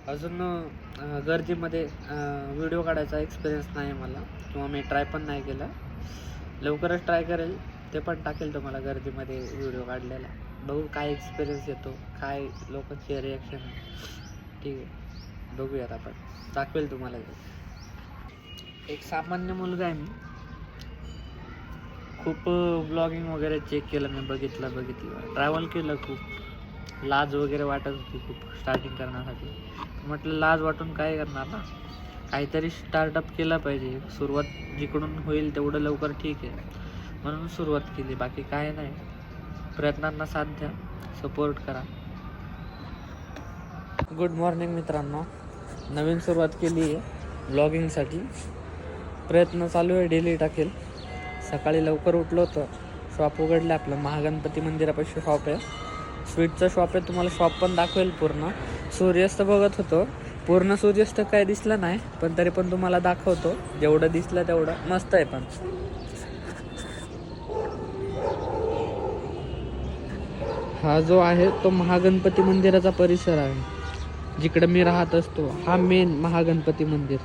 अजून गर्दीमध्ये व्हिडिओ काढायचा एक्सपिरियन्स नाही मला, किंवा मी ट्राय पण नाही केला. लवकरच ट्राय करेल, ते पण टाकेल तुम्हाला गर्दीमध्ये व्हिडिओ काढलेला. बघू काय एक्सपिरियन्स येतो, काय लोकांचे रिॲक्शन. ठीक आहे, बघूयात आपण, दाखवेल तुम्हाला. एक सामान्य मुलगा आहे मी. खूप ब्लॉगिंग वगैरे चेक केलं मी, बघितलं ट्रॅव्हल केलं. खूप लाज वगैरे वाटत होती खूप स्टार्टिंग करण्यासाठी. म्हटलं लाज वाटून काय करणार ना, काहीतरी स्टार्टअप केलं पाहिजे. सुरुवात जिकडून होईल तेवढं लवकर ठीक आहे, म्हणून सुरुवात केली. बाकी काय नाही, प्रयत्नांना साथ द्या, सपोर्ट करा. गुड मॉर्निंग मित्रांनो. नवीन सुरुवात केली आहे ब्लॉगिंगसाठी. प्रयत्न चालू आहे, डेली टाकेल. सकाळी लवकर उठलो होतं, शॉप उघडलं आपलं. महागणपती मंदिरापाशी शॉप आहे, स्वीटचं शॉप आहे. तुम्हाला शॉप पण दाखवेल पूर्ण. सूर्यास्त बघत होतो, पूर्ण सूर्यास्त काय दिसलं नाही, पण तरी पण तुम्हाला दाखवतो. जेवढं दिसलं तेवढं मस्त आहे. पण हा जो आहे तो महागणपती मंदिराचा परिसर आहे, जिकडं मी राहत असतो. हा मेन महागणपती मंदिर.